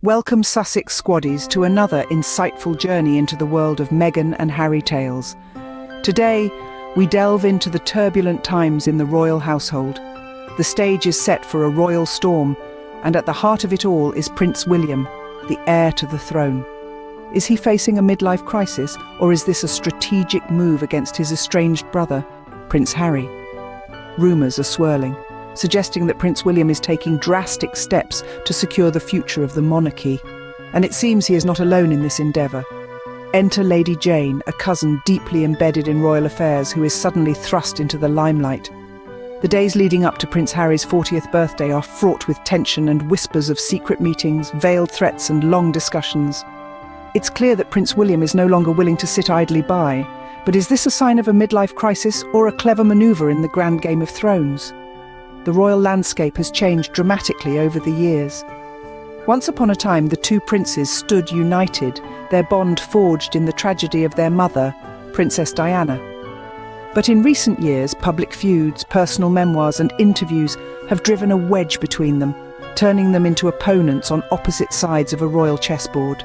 Welcome Sussex Squaddies to another insightful journey into the world of Meghan and Harry tales. Today, we delve into the turbulent times in the royal household. The stage is set for a royal storm, and at the heart of it all is Prince William, the heir to the throne. Is he facing a midlife crisis, or is this a strategic move against his estranged brother, Prince Harry? Rumours are swirling, suggesting that Prince William is taking drastic steps to secure the future of the monarchy. And it seems he is not alone in this endeavour. Enter Lady Jane, a cousin deeply embedded in royal affairs who is suddenly thrust into the limelight. The days leading up to Prince Harry's 40th birthday are fraught with tension and whispers of secret meetings, veiled threats and long discussions. It's clear that Prince William is no longer willing to sit idly by, but is this a sign of a midlife crisis or a clever manoeuvre in the grand game of thrones? The royal landscape has changed dramatically over the years. Once upon a time, the two princes stood united, their bond forged in the tragedy of their mother, Princess Diana. But in recent years, public feuds, personal memoirs and interviews have driven a wedge between them, turning them into opponents on opposite sides of a royal chessboard.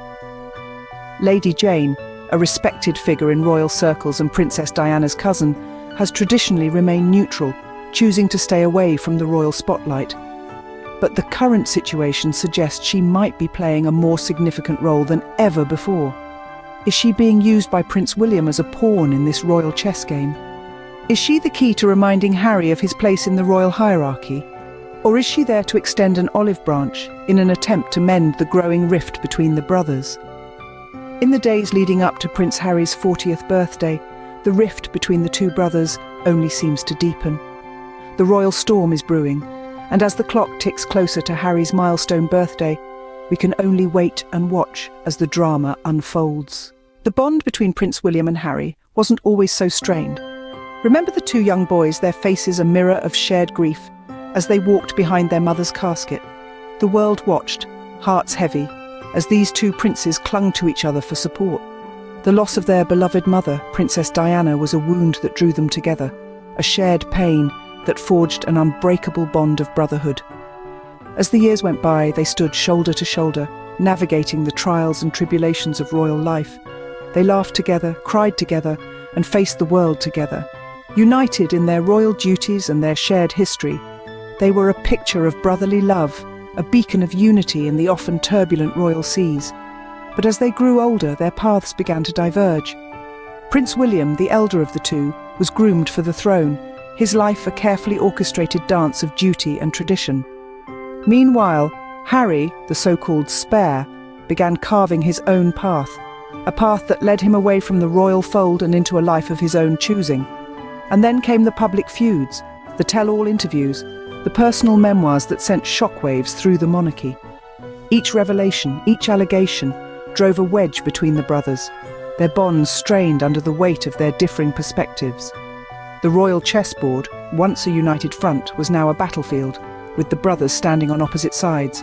Lady Jane, a respected figure in royal circles and Princess Diana's cousin, has traditionally remained neutral, choosing to stay away from the royal spotlight. But the current situation suggests she might be playing a more significant role than ever before. Is she being used by Prince William as a pawn in this royal chess game? Is she the key to reminding Harry of his place in the royal hierarchy? Or is she there to extend an olive branch in an attempt to mend the growing rift between the brothers? In the days leading up to Prince Harry's 40th birthday, the rift between the two brothers only seems to deepen. The royal storm is brewing, and as the clock ticks closer to Harry's milestone birthday, we can only wait and watch as the drama unfolds. The bond between Prince William and Harry wasn't always so strained. Remember the two young boys, their faces a mirror of shared grief, as they walked behind their mother's casket? The world watched, hearts heavy, as these two princes clung to each other for support. The loss of their beloved mother, Princess Diana, was a wound that drew them together, a shared pain that forged an unbreakable bond of brotherhood. As the years went by, they stood shoulder to shoulder, navigating the trials and tribulations of royal life. They laughed together, cried together, and faced the world together. United in their royal duties and their shared history, they were a picture of brotherly love, a beacon of unity in the often turbulent royal seas. But as they grew older, their paths began to diverge. Prince William, the elder of the two, was groomed for the throne, his life a carefully orchestrated dance of duty and tradition. Meanwhile, Harry, the so-called spare, began carving his own path, a path that led him away from the royal fold and into a life of his own choosing. And then came the public feuds, the tell-all interviews, the personal memoirs that sent shockwaves through the monarchy. Each revelation, each allegation, drove a wedge between the brothers, their bonds strained under the weight of their differing perspectives. The royal chessboard, once a united front, was now a battlefield, with the brothers standing on opposite sides.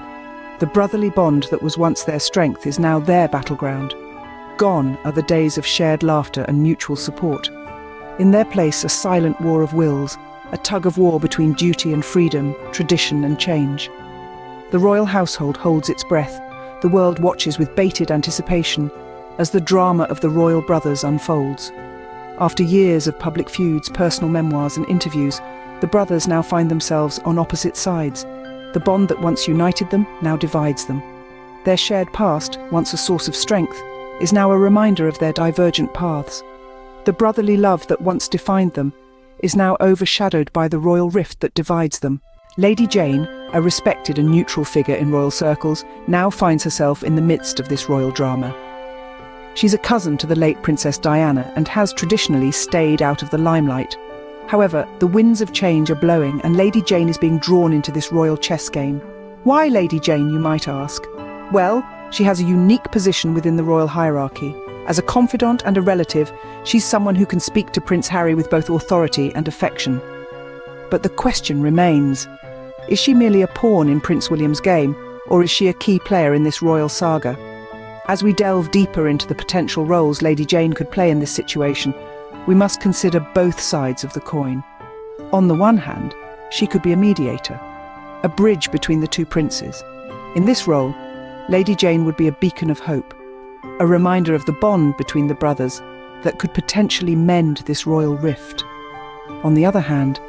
The brotherly bond that was once their strength is now their battleground. Gone are the days of shared laughter and mutual support. In their place, a silent war of wills, a tug of war between duty and freedom, tradition and change. The royal household holds its breath. The world watches with bated anticipation as the drama of the royal brothers unfolds. After years of public feuds, personal memoirs and interviews, the brothers now find themselves on opposite sides. The bond that once united them now divides them. Their shared past, once a source of strength, is now a reminder of their divergent paths. The brotherly love that once defined them is now overshadowed by the royal rift that divides them. Lady Jane, a respected and neutral figure in royal circles, now finds herself in the midst of this royal drama. She's a cousin to the late Princess Diana and has traditionally stayed out of the limelight. However, the winds of change are blowing and Lady Jane is being drawn into this royal chess game. Why Lady Jane, you might ask? Well, she has a unique position within the royal hierarchy. As a confidant and a relative, she's someone who can speak to Prince Harry with both authority and affection. But the question remains, is she merely a pawn in Prince William's game, or is she a key player in this royal saga? As we delve deeper into the potential roles Lady Jane could play in this situation, we must consider both sides of the coin. On the one hand, she could be a mediator, a bridge between the two princes. In this role, Lady Jane would be a beacon of hope, a reminder of the bond between the brothers that could potentially mend this royal rift. On the other hand,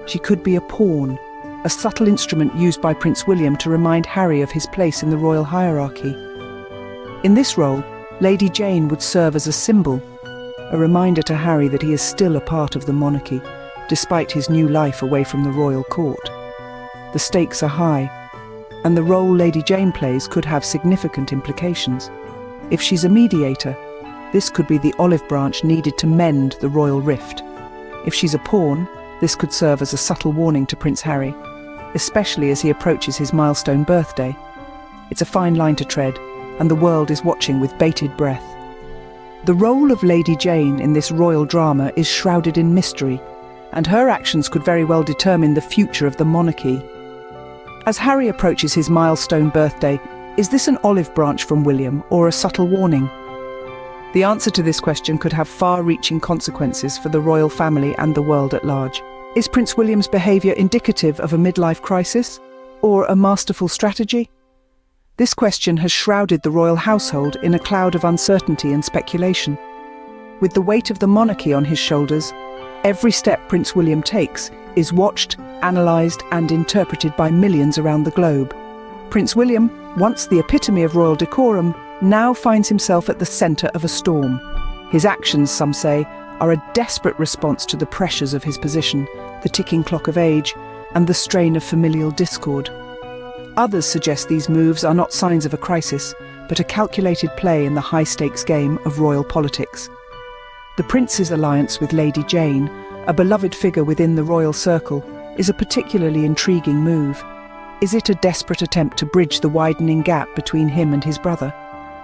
she could be a pawn, a subtle instrument used by Prince William to remind Harry of his place in the royal hierarchy. In this role, Lady Jane would serve as a symbol, a reminder to Harry that he is still a part of the monarchy, despite his new life away from the royal court. The stakes are high, and the role Lady Jane plays could have significant implications. If she's a mediator, this could be the olive branch needed to mend the royal rift. If she's a pawn, this could serve as a subtle warning to Prince Harry, especially as he approaches his milestone birthday. It's a fine line to tread, and the world is watching with bated breath. The role of Lady Jane in this royal drama is shrouded in mystery, and her actions could very well determine the future of the monarchy. As Harry approaches his milestone birthday, is this an olive branch from William or a subtle warning? The answer to this question could have far-reaching consequences for the royal family and the world at large. Is Prince William's behaviour indicative of a midlife crisis or a masterful strategy? This question has shrouded the royal household in a cloud of uncertainty and speculation. With the weight of the monarchy on his shoulders, every step Prince William takes is watched, analysed and interpreted by millions around the globe. Prince William, once the epitome of royal decorum, now finds himself at the centre of a storm. His actions, some say, are a desperate response to the pressures of his position, the ticking clock of age, and the strain of familial discord. Others suggest these moves are not signs of a crisis, but a calculated play in the high-stakes game of royal politics. The prince's alliance with Lady Jane, a beloved figure within the royal circle, is a particularly intriguing move. Is it a desperate attempt to bridge the widening gap between him and his brother?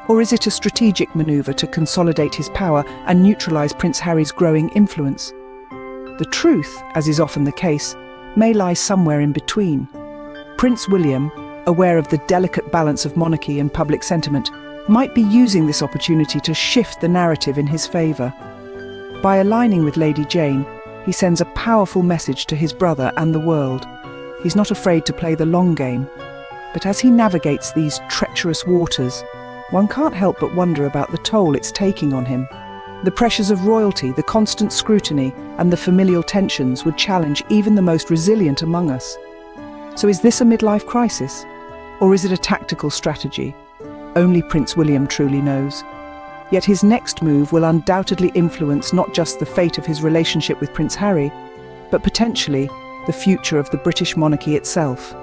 Or is it a strategic maneuver to consolidate his power and neutralise Prince Harry's growing influence? The truth, as is often the case, may lie somewhere in between. Prince William, aware of the delicate balance of monarchy and public sentiment, might be using this opportunity to shift the narrative in his favour. By aligning with Lady Jane, he sends a powerful message to his brother and the world. He's not afraid to play the long game, but as he navigates these treacherous waters, one can't help but wonder about the toll it's taking on him. The pressures of royalty, the constant scrutiny, and the familial tensions would challenge even the most resilient among us. So is this a midlife crisis? Or is it a tactical strategy? Only Prince William truly knows. Yet his next move will undoubtedly influence not just the fate of his relationship with Prince Harry, but potentially the future of the British monarchy itself.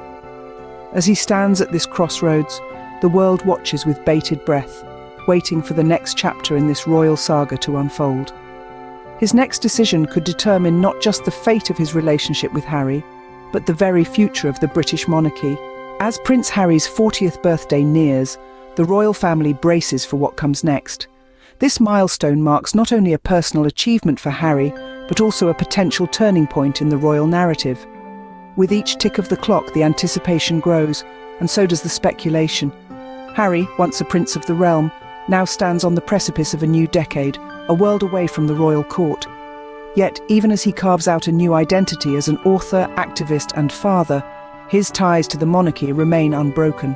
As he stands at this crossroads, the world watches with bated breath, waiting for the next chapter in this royal saga to unfold. His next decision could determine not just the fate of his relationship with Harry, but the very future of the British monarchy. As Prince Harry's 40th birthday nears, the royal family braces for what comes next. This milestone marks not only a personal achievement for Harry, but also a potential turning point in the royal narrative. With each tick of the clock, the anticipation grows, and so does the speculation. Harry, once a prince of the realm, now stands on the precipice of a new decade, a world away from the royal court. Yet, even as he carves out a new identity as an author, activist and father, his ties to the monarchy remain unbroken.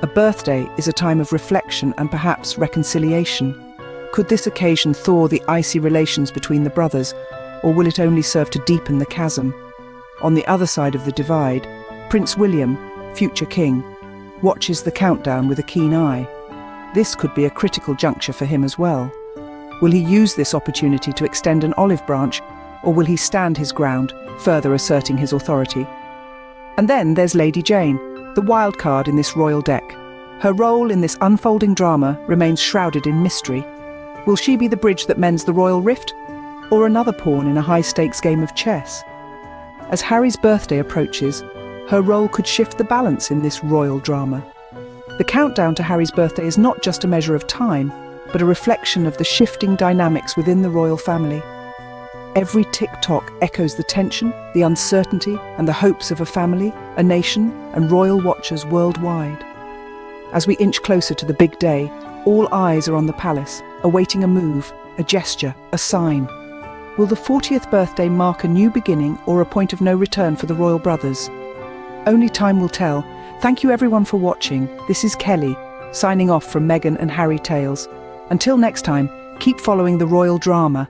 A birthday is a time of reflection and perhaps reconciliation. Could this occasion thaw the icy relations between the brothers, or will it only serve to deepen the chasm? On the other side of the divide, Prince William, future king, watches the countdown with a keen eye. This could be a critical juncture for him as well. Will he use this opportunity to extend an olive branch, or will he stand his ground, further asserting his authority? And then there's Lady Jane, the wild card in this royal deck. Her role in this unfolding drama remains shrouded in mystery. Will she be the bridge that mends the royal rift, or another pawn in a high-stakes game of chess? As Harry's birthday approaches, her role could shift the balance in this royal drama. The countdown to Harry's birthday is not just a measure of time, but a reflection of the shifting dynamics within the royal family. Every tick-tock echoes the tension, the uncertainty, and the hopes of a family, a nation, and royal watchers worldwide. As we inch closer to the big day, all eyes are on the palace, awaiting a move, a gesture, a sign. Will the 40th birthday mark a new beginning or a point of no return for the royal brothers? Only time will tell. Thank you everyone for watching. This is Kelly, signing off from Meghan and Harry Tales. Until next time, keep following the royal drama